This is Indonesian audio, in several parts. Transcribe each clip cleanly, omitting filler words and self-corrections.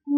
Di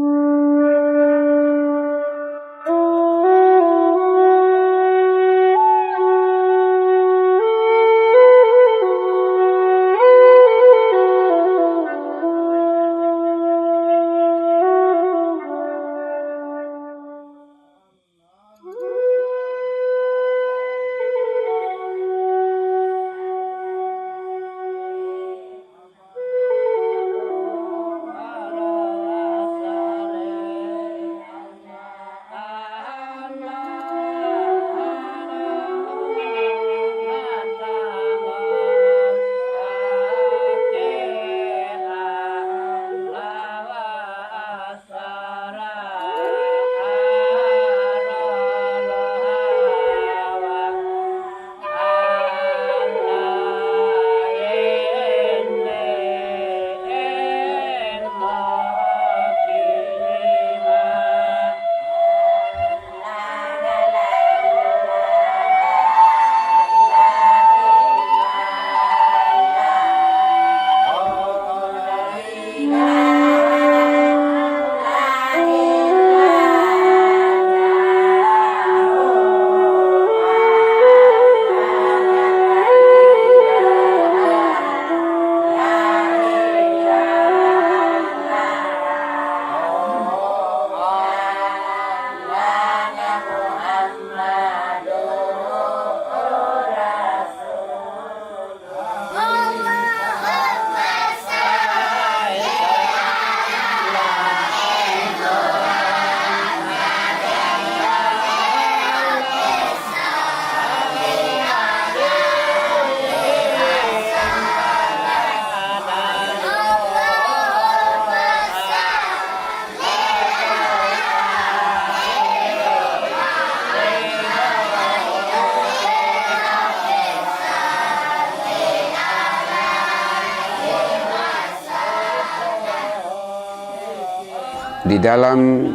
dalam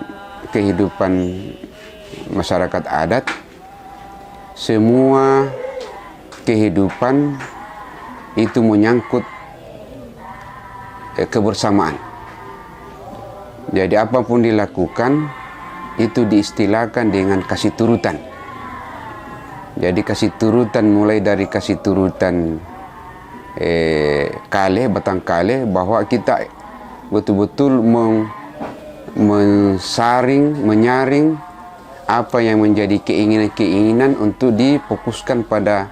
kehidupan masyarakat adat, semua kehidupan itu menyangkut kebersamaan. Jadi apapun dilakukan itu diistilahkan dengan kasih turutan. Jadi kasih turutan mulai dari kasih turutan batang kale, bahwa kita betul-betul menyaring apa yang menjadi keinginan-keinginan untuk difokuskan pada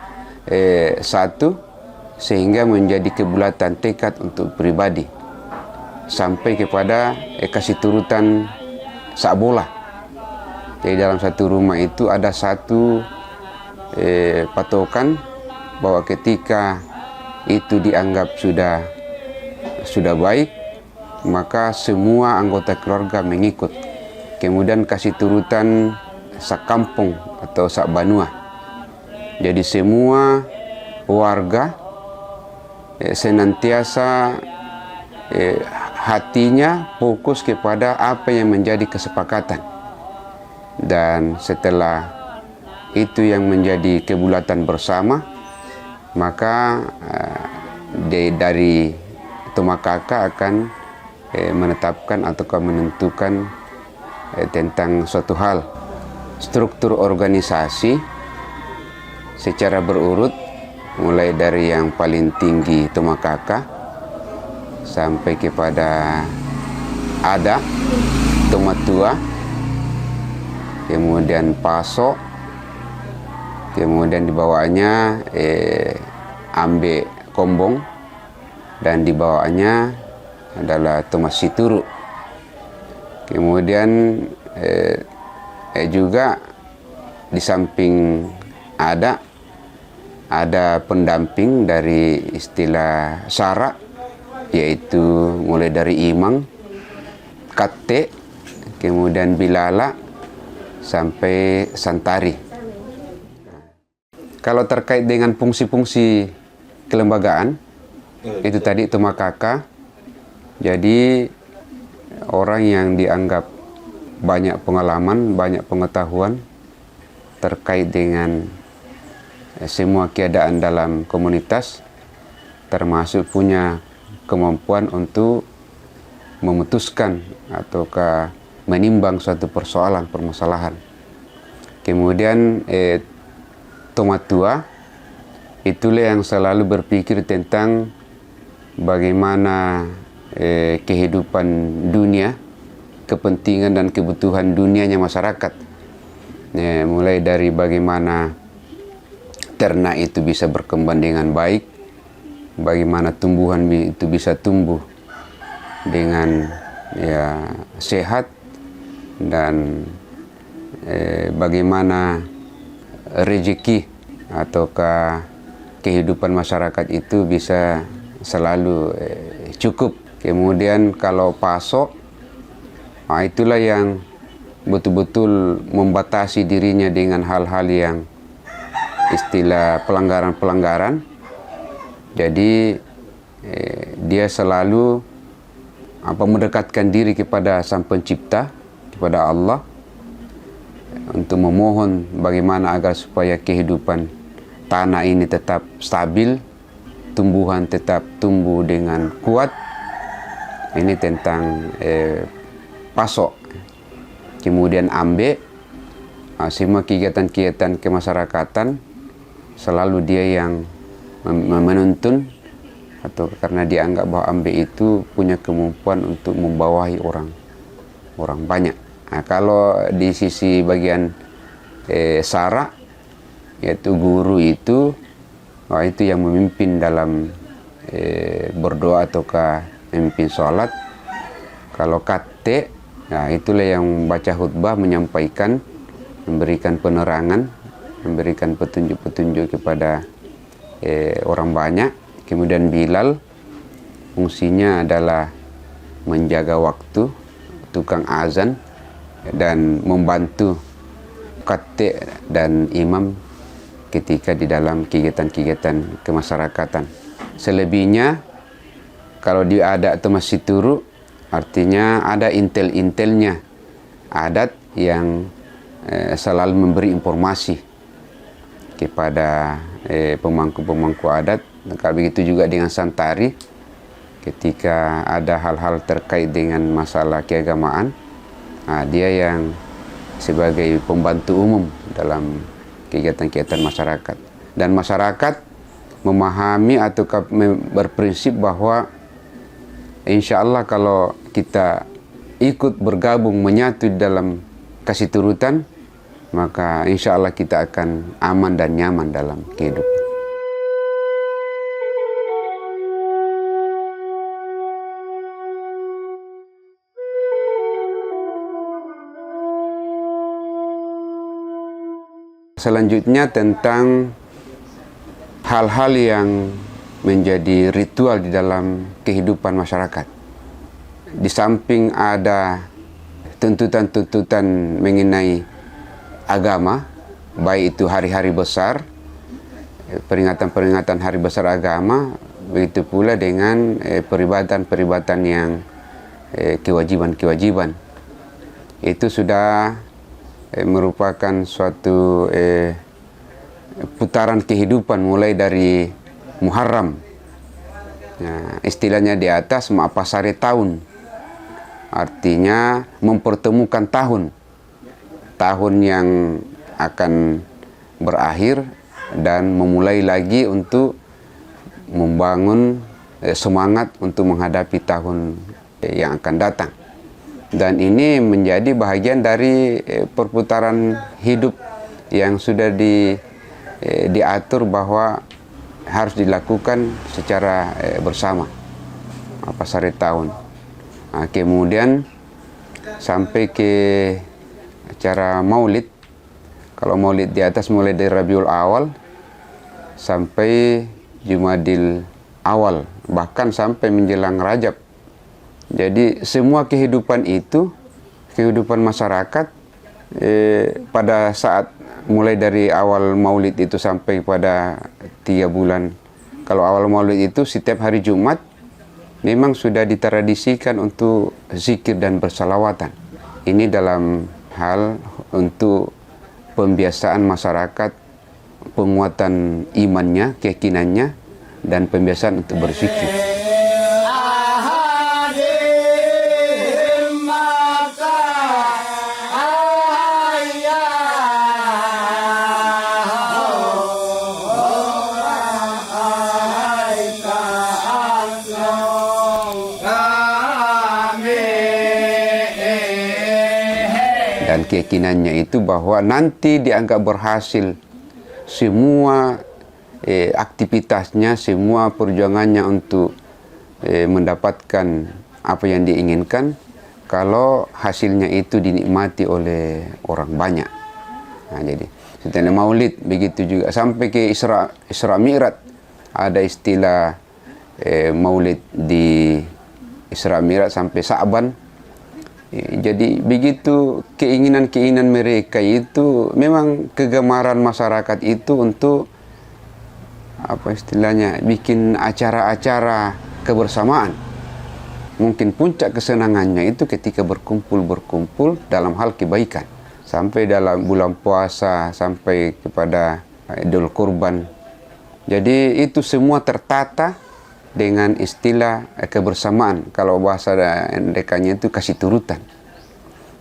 satu, sehingga menjadi kebulatan tekad untuk pribadi, sampai kepada kasih turutan sak bola. Jadi dalam satu rumah itu ada satu patokan bahwa ketika itu dianggap sudah baik, maka semua anggota keluarga mengikut. Kemudian kasih turutan sak kampung atau sak banua. Jadi semua warga senantiasa hatinya fokus kepada apa yang menjadi kesepakatan. Dan setelah itu yang menjadi kebulatan bersama, maka dari Tomakaka akan menetapkan atau menentukan tentang suatu hal. Struktur organisasi secara berurut, mulai dari yang paling tinggi Tomakaka sampai kepada Ada, Tomatua, kemudian Paso, kemudian di bawahnya Ambe Kombong, dan di bawahnya adalah Thomas Situru. Kemudian juga di samping ada pendamping dari istilah Sara, yaitu mulai dari Imang, Kate, kemudian Bilala, sampai Santari. Kalau terkait dengan fungsi-fungsi kelembagaan, itu tadi Tomakaka. Jadi orang yang dianggap banyak pengalaman, banyak pengetahuan terkait dengan semua keadaan dalam komunitas, termasuk punya kemampuan untuk memutuskan ataukah menimbang suatu permasalahan. Kemudian tomatua itulah yang selalu berpikir tentang bagaimana kehidupan dunia, kepentingan dan kebutuhan dunianya masyarakat. Mulai dari bagaimana ternak itu bisa berkembang dengan baik, bagaimana tumbuhan itu bisa tumbuh dengan sehat, dan bagaimana rezeki ataukah kehidupan masyarakat itu bisa selalu cukup. Kemudian kalau pasok, itulah yang betul-betul membatasi dirinya dengan hal-hal yang istilah pelanggaran-pelanggaran. Jadi dia selalu mendekatkan diri kepada Sang Pencipta, kepada Allah, untuk memohon bagaimana agar supaya kehidupan tanah ini tetap stabil, tumbuhan tetap tumbuh dengan kuat. Ini tentang pasok. Kemudian ambe, semua kegiatan-kegiatan kemasyarakatan selalu dia yang menuntun, atau karena dia anggap bahwa ambe itu punya kemampuan untuk membawahi orang banyak. Nah, kalau di sisi bagian sara, yaitu guru itu yang memimpin dalam berdoa ataukah memimpin sholat. Kalau kate, itulah yang baca khutbah, menyampaikan, memberikan penerangan, memberikan petunjuk-petunjuk kepada orang banyak. Kemudian Bilal, fungsinya adalah menjaga waktu, tukang azan, dan membantu kate dan imam ketika di dalam kegiatan-kegiatan kemasyarakatan. Selebihnya, kalau dia ada atau masih turu, artinya ada intel-intelnya, adat yang selalu memberi informasi kepada pemangku-pemangku adat. Kalau begitu juga dengan santari, ketika ada hal-hal terkait dengan masalah keagamaan, dia yang sebagai pembantu umum dalam kegiatan-kegiatan masyarakat. Dan masyarakat memahami atau berprinsip bahwa insya Allah kalau kita ikut bergabung menyatu dalam kasih turutan, maka insya Allah kita akan aman dan nyaman dalam kehidupan. Selanjutnya tentang hal-hal yang menjadi ritual di dalam kehidupan masyarakat. Di samping ada tuntutan-tuntutan mengenai agama, baik itu hari-hari besar, peringatan-peringatan hari besar agama, begitu pula dengan peribatan-peribatan yang kewajiban-kewajiban. Itu sudah merupakan suatu putaran kehidupan mulai dari Muharram. Istilahnya di atas ma'apasari tahun. Artinya mempertemukan tahun yang akan berakhir dan memulai lagi untuk membangun semangat untuk menghadapi tahun yang akan datang. Dan ini menjadi bahagian dari perputaran hidup yang sudah diatur bahwa harus dilakukan secara bersama, pasari tahun. Kemudian sampai ke acara maulid. Kalau maulid di atas mulai dari Rabiul Awal sampai Jumadil Awal, bahkan sampai menjelang Rajab. Jadi semua kehidupan itu, kehidupan masyarakat pada saat mulai dari awal maulid itu sampai pada 3 bulan. Kalau awal maulid itu setiap hari Jumat memang sudah ditradisikan untuk zikir dan bersalawatan. Ini dalam hal untuk pembiasaan masyarakat, penguatan imannya, keyakinannya, dan pembiasaan untuk berzikir. keyakinannya itu bahwa nanti dianggap berhasil semua aktivitasnya, semua perjuangannya untuk mendapatkan apa yang diinginkan kalau hasilnya itu dinikmati oleh orang banyak. Nah, jadi setelah Maulid begitu juga sampai ke Isra Mi'raj, ada istilah Maulid di Isra Mi'raj sampai Sa'ban. Jadi begitu keinginan-keinginan mereka itu, memang kegemaran masyarakat itu untuk apa istilahnya, bikin acara-acara kebersamaan. Mungkin puncak kesenangannya itu ketika berkumpul dalam hal kebaikan. Sampai dalam bulan puasa, sampai kepada Idul Kurban. Jadi itu semua tertata dengan istilah kebersamaan. Kalau bahasa dekanya itu kasih turutan.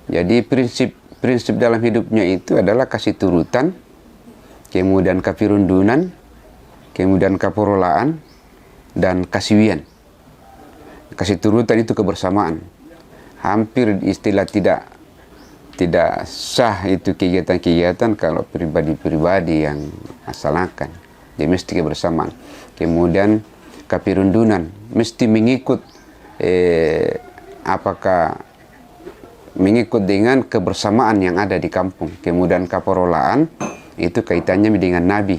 Jadi prinsip dalam hidupnya itu adalah kasih turutan, kemudian kapirundunan, kemudian kapurolaan, dan kasiwian. Kasih turutan itu kebersamaan. Hampir istilah tidak sah itu kegiatan-kegiatan kalau pribadi-pribadi yang asalakan. Dia mesti kebersamaan. Kemudian kapirundunan mesti mengikut mengikut dengan kebersamaan yang ada di kampung. Kemudian kapurolaan itu kaitannya dengan Nabi,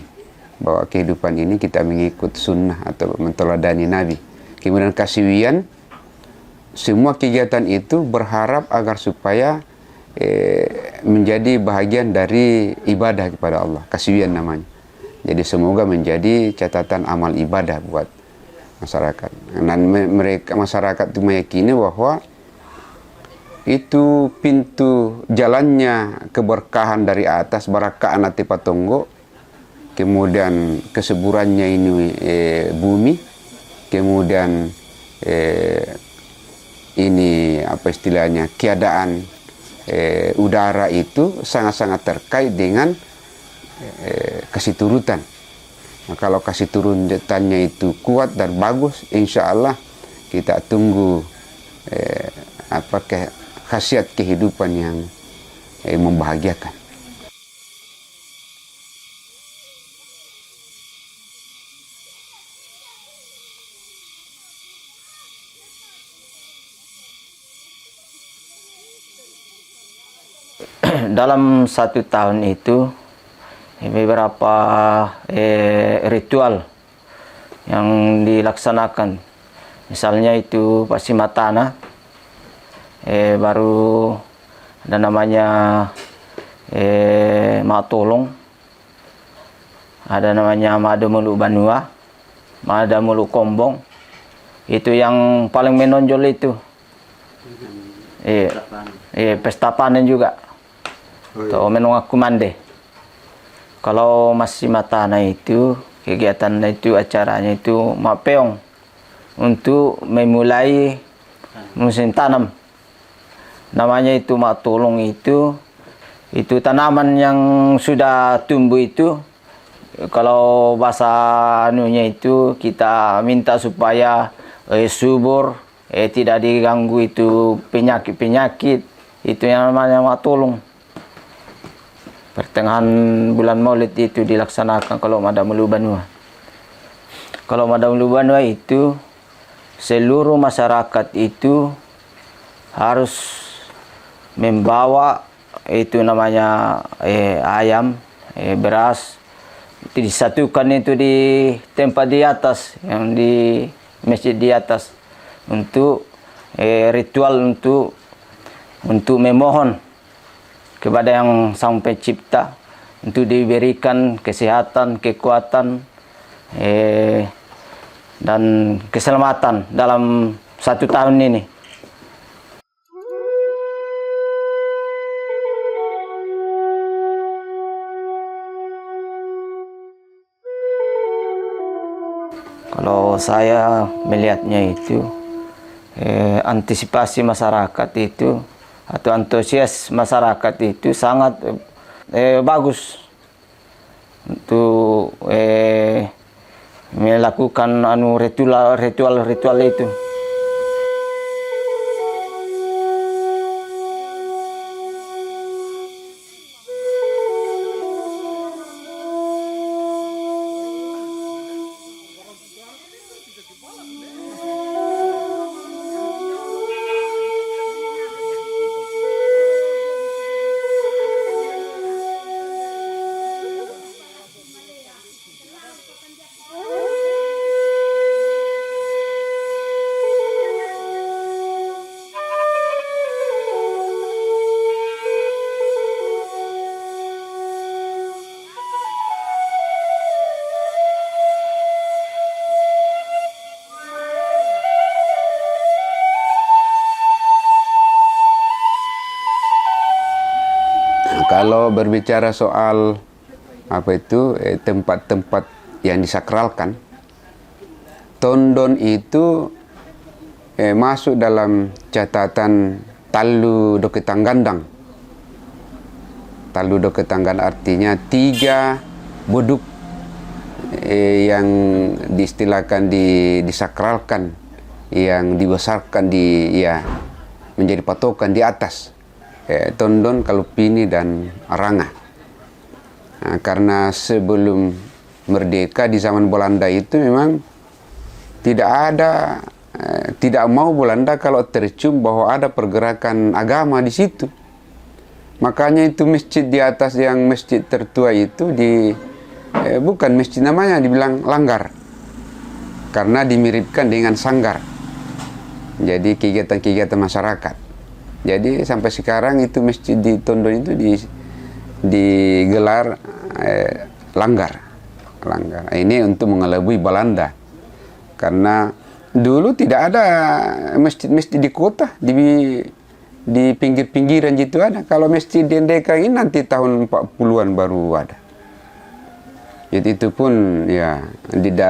bahwa kehidupan ini kita mengikut sunnah atau menteladani Nabi. Kemudian kasiwian, semua kegiatan itu berharap agar supaya menjadi bahagian dari ibadah kepada Allah. Kasiwian namanya. Jadi semoga menjadi catatan amal ibadah buat masyarakat. Dan masyarakat itu meyakini bahwa itu pintu jalannya keberkahan dari atas, barakaan ati patonggo, kemudian kesuburannya ini bumi, kemudian ini apa istilahnya, keadaan udara itu sangat-sangat terkait dengan kasih turutan. Nah, kalau kasih turutannya itu kuat dan bagus, insya Allah kita tunggu khasiat kehidupan yang membahagiakan. Dalam 1 tahun itu beberapa ritual yang dilaksanakan. Misalnya itu Pasimatana, baru ada namanya Matolong, ada namanya Madamulu Banua, Madamulu Kombong. Itu yang paling menonjol itu. Pesta panen juga. Atau menungak kumande. Kalau masih matana itu, kegiatan itu, acaranya itu mapeong untuk memulai musim tanam. Namanya itu matolong itu tanaman yang sudah tumbuh itu. Kalau bahasa anunya itu kita minta supaya subur, tidak diganggu itu penyakit-penyakit. Itu yang namanya matolong. Pertengahan bulan Maulid itu dilaksanakan kalau Madamulu Banua. Kalau Madamulu Banua itu seluruh masyarakat itu harus membawa itu namanya ayam, beras, itu disatukan itu di tempat di atas, yang di masjid di atas, untuk ritual untuk memohon kepada yang Sang Pencipta untuk diberikan kesehatan, kekuatan, dan keselamatan dalam 1 tahun ini. Kalau saya melihatnya itu antisipasi masyarakat itu atau antusias masyarakat itu sangat bagus untuk melakukan ritual itu. Kalau berbicara soal tempat-tempat yang disakralkan, Tondon itu masuk dalam catatan Talu Doketangandang. Talu Doketangandang artinya 3 beduk yang diistilahkan disakralkan, yang dibesarkan menjadi patokan di atas. Tondon, Kalupini, dan Aranga. Nah, karena sebelum merdeka di zaman Belanda itu memang tidak mau Belanda kalau tercium bahwa ada pergerakan agama di situ. Makanya itu masjid di atas, yang masjid tertua itu bukan masjid namanya, dibilang langgar, karena dimiripkan dengan sanggar. Jadi kegiatan-kegiatan masyarakat. Jadi sampai sekarang itu masjid di Tondon itu digelar langgar. Ini untuk mengelabui Belanda. Karena dulu tidak ada masjid-masjid di kota, di pinggir-pinggiran gitu ada. Kalau masjid di Ndeka ini nanti tahun 40-an baru ada. Jadi itu pun ya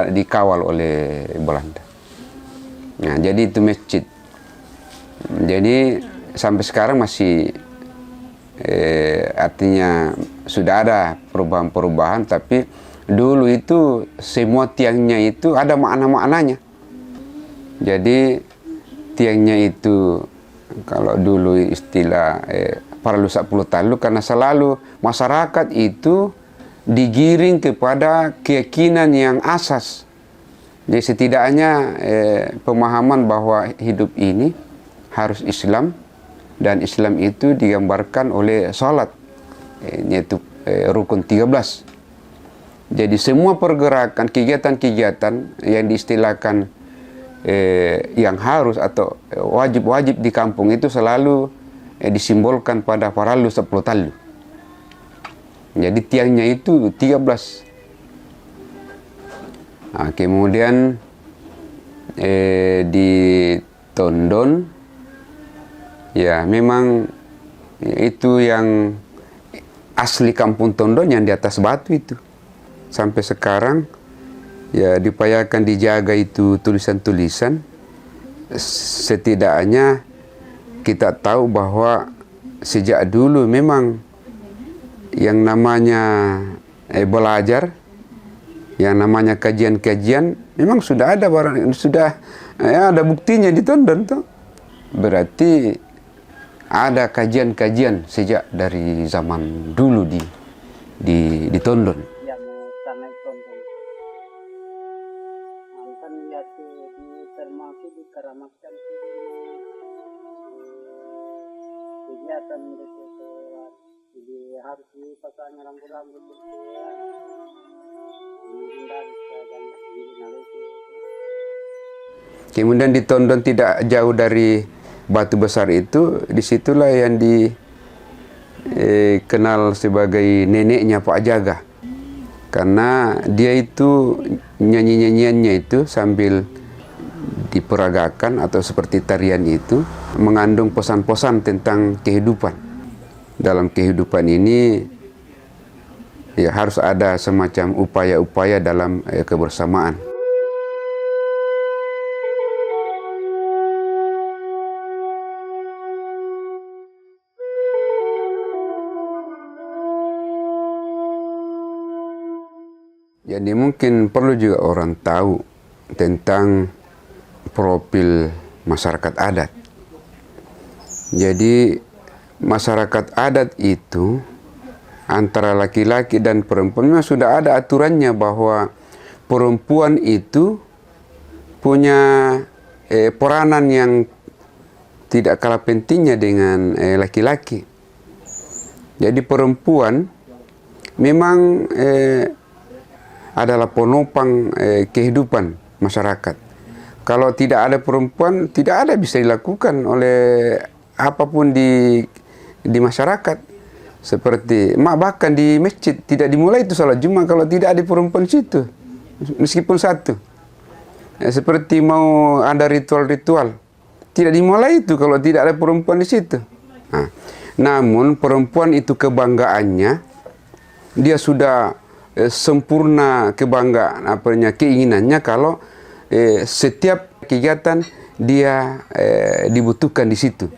dikawal oleh Belanda. Nah, jadi itu masjid. Jadi sampai sekarang masih artinya sudah ada perubahan-perubahan, tapi dulu itu semua tiangnya itu ada makna-maknanya. Jadi tiangnya itu kalau dulu istilah Paralu 10 Talu, karena selalu masyarakat itu digiring kepada keyakinan yang asas. Jadi setidaknya pemahaman bahwa hidup ini harus Islam, dan Islam itu digambarkan oleh salat, yaitu rukun 13. Jadi semua pergerakan, kegiatan-kegiatan yang diistilahkan yang harus atau wajib-wajib di kampung itu selalu disimbolkan pada Paralu 10 Talu. Jadi tiangnya itu 13. Nah, kemudian di Tondon, ya memang itu yang asli kampung Tondon yang di atas batu itu. Sampai sekarang ya diupayakan dijaga itu tulisan-tulisan. Setidaknya kita tahu bahwa sejak dulu memang yang namanya belajar, yang namanya kajian-kajian memang sudah ada ada buktinya di Tondon tuh. Berarti ada kajian-kajian sejak dari zaman dulu di Tondon. Yang tanah Tondon, kan ya termasuk dikeramatkan kegiatan itu, jadi harus dipasang rambut-rambut Kemudian di Tondon tidak jauh dari batu besar itu, disitulah yang dikenal sebagai neneknya Pak Jaga. Karena dia itu nyanyi-nyanyiannya itu sambil diperagakan atau seperti tarian itu mengandung pesan-pesan tentang kehidupan. Dalam kehidupan ini ya harus ada semacam upaya-upaya dalam kebersamaan. Jadi mungkin perlu juga orang tahu tentang profil masyarakat adat. Jadi masyarakat adat itu antara laki-laki dan perempuan memang sudah ada aturannya bahwa perempuan itu punya peranan yang tidak kalah pentingnya dengan laki-laki. Jadi perempuan memang adalah penopang kehidupan masyarakat. Kalau tidak ada perempuan, tidak ada bisa dilakukan oleh apapun di masyarakat. Seperti bahkan di masjid tidak dimulai itu salat Jumat kalau tidak ada perempuan di situ, meskipun satu. Seperti mau ada ritual-ritual, tidak dimulai itu kalau tidak ada perempuan di situ. Nah, namun perempuan itu kebanggaannya, dia sudah sempurna kebanggaan keinginannya kalau setiap kegiatan dia dibutuhkan di situ.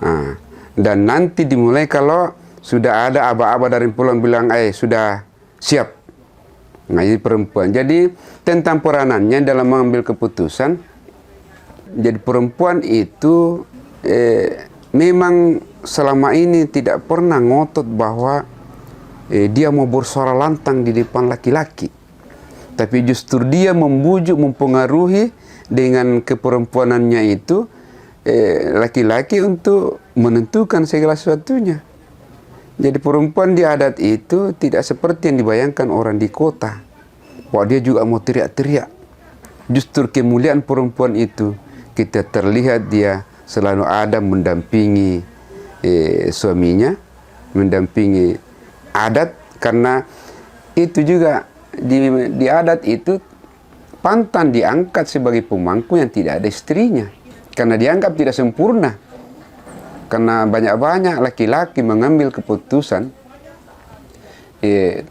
Nah, dan nanti dimulai kalau sudah ada aba-aba dari pulang bilang sudah siap. Nah, ini perempuan. Jadi tentang peranannya dalam mengambil keputusan, jadi perempuan itu memang selama ini tidak pernah ngotot bahwa dia mau bersuara lantang di depan laki-laki. Tapi justru dia membujuk, mempengaruhi dengan keperempuanannya itu laki-laki untuk menentukan segala sesuatunya. Jadi perempuan di adat itu tidak seperti yang dibayangkan orang di kota, bahwa dia juga mau teriak-teriak. Justru kemuliaan perempuan itu kita terlihat dia selalu ada mendampingi suaminya, mendampingi adat, karena itu juga di adat itu pantan diangkat sebagai pemangku yang tidak ada istrinya, karena dianggap tidak sempurna. Karena banyak-banyak laki-laki mengambil keputusan,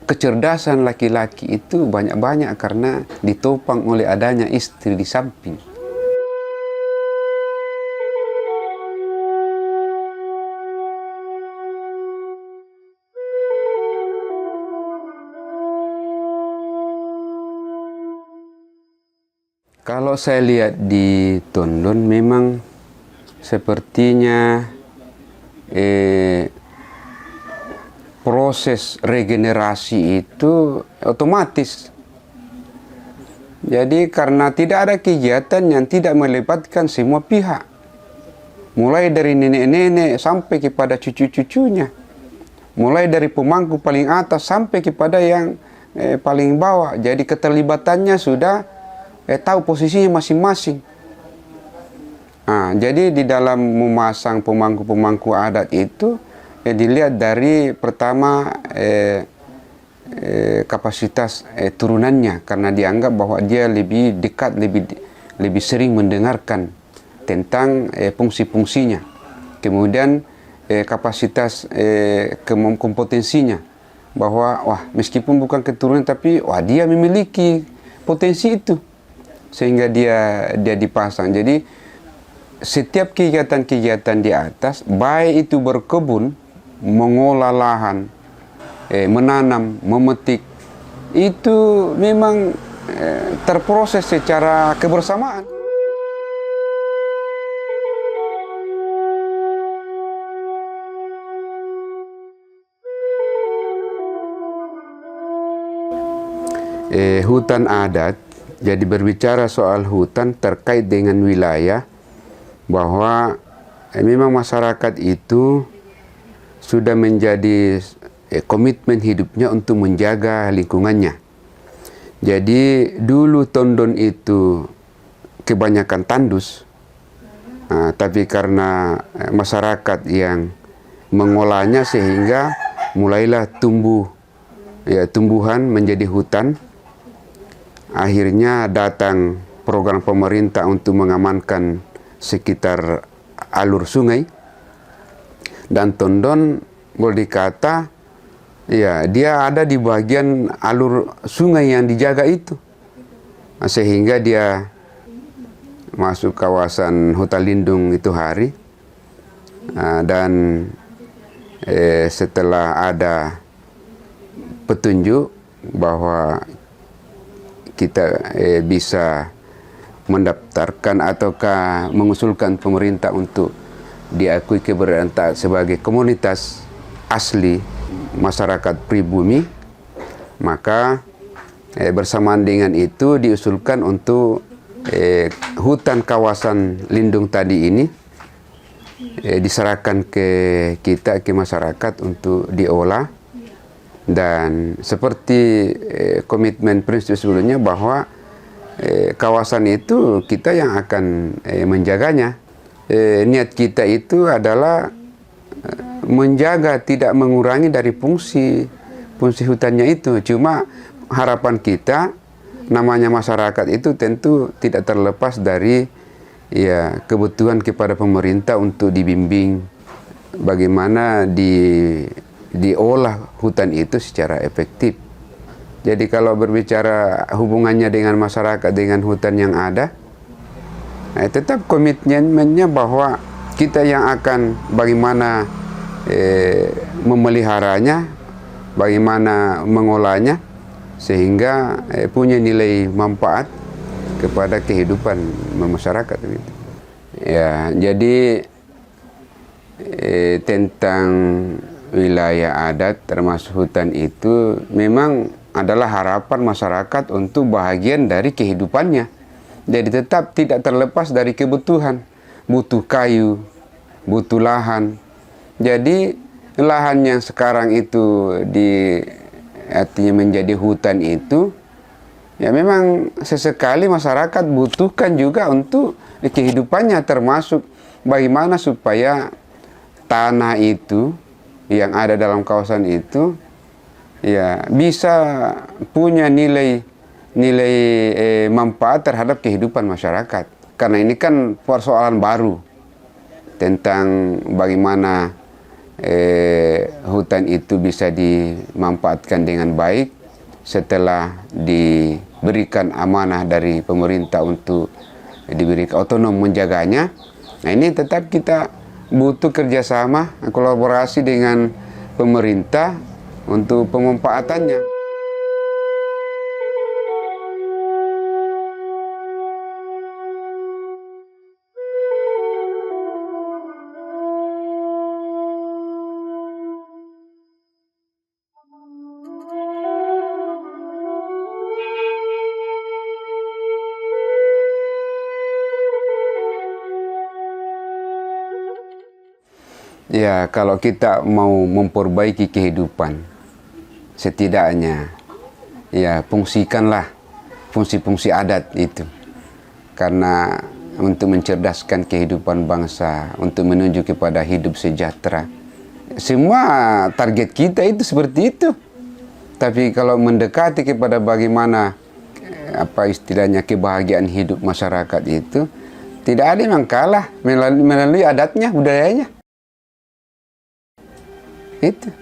kecerdasan laki-laki itu banyak-banyak karena ditopang oleh adanya istri di samping. Kalau saya lihat di Tondon memang sepertinya proses regenerasi itu otomatis. Jadi karena tidak ada kegiatan yang tidak melibatkan semua pihak, mulai dari nenek-nenek sampai kepada cucu-cucunya, mulai dari pemangku paling atas sampai kepada yang paling bawah. Jadi keterlibatannya sudah tahu posisinya masing-masing. Nah, jadi di dalam memasang pemangku-pemangku adat itu dilihat dari pertama kapasitas turunannya, karena dianggap bahwa dia lebih dekat, lebih sering mendengarkan tentang fungsi-fungsinya. Kemudian kapasitas kompetensinya, bahwa meskipun bukan keturunan tapi dia memiliki potensi itu sehingga dia dipasang. Jadi setiap kegiatan-kegiatan di atas, baik itu berkebun, mengolah lahan, menanam, memetik, itu memang terproses secara kebersamaan. Hutan adat, jadi berbicara soal hutan terkait dengan wilayah, bahwa memang masyarakat itu sudah menjadi komitmen hidupnya untuk menjaga lingkungannya. Jadi dulu Tondon itu kebanyakan tandus, tapi karena masyarakat yang mengolahnya sehingga mulailah tumbuhan menjadi hutan. Akhirnya datang program pemerintah untuk mengamankan sekitar alur sungai, dan Tondon boleh dikata dia ada di bagian alur sungai yang dijaga itu, sehingga dia masuk kawasan hutan lindung itu hari. Dan setelah ada petunjuk bahwa kita bisa mendaftarkan ataukah mengusulkan pemerintah untuk diakui keberadaan sebagai komunitas asli masyarakat pribumi, maka bersamaan dengan itu diusulkan untuk hutan kawasan lindung tadi ini diserahkan ke kita, ke masyarakat untuk diolah. Dan seperti komitmen prinsip sebelumnya bahwa kawasan itu kita yang akan menjaganya. Niat kita itu adalah menjaga, tidak mengurangi dari fungsi hutannya itu. Cuma harapan kita, namanya masyarakat itu tentu tidak terlepas dari kebutuhan kepada pemerintah untuk dibimbing bagaimana diolah hutan itu secara efektif. Jadi kalau berbicara hubungannya dengan masyarakat, dengan hutan yang ada, tetap komitmennya bahwa kita yang akan bagaimana memeliharanya, bagaimana mengolahnya, sehingga punya nilai manfaat kepada kehidupan masyarakat. Ya, jadi tentang wilayah adat termasuk hutan itu memang adalah harapan masyarakat untuk bahagian dari kehidupannya. Jadi tetap tidak terlepas dari kebutuhan. Butuh kayu, butuh lahan. Jadi lahan yang sekarang itu artinya menjadi hutan itu, ya memang sesekali masyarakat butuhkan juga untuk kehidupannya, termasuk bagaimana supaya tanah itu yang ada dalam kawasan itu ya bisa punya nilai manfaat terhadap kehidupan masyarakat. Karena ini kan persoalan baru tentang bagaimana hutan itu bisa dimanfaatkan dengan baik setelah diberikan amanah dari pemerintah untuk diberikan otonom menjaganya. Nah, ini tetap kita butuh kerjasama, kolaborasi dengan pemerintah untuk pemanfaatannya. Ya, kalau kita mau memperbaiki kehidupan, setidaknya ya fungsikanlah fungsi-fungsi adat itu. Karena untuk mencerdaskan kehidupan bangsa, untuk menuju kepada hidup sejahtera. Semua target kita itu seperti itu. Tapi kalau mendekati kepada bagaimana apa istilahnya kebahagiaan hidup masyarakat itu, tidak ada yang kalah melalui adatnya, budayanya. Itu.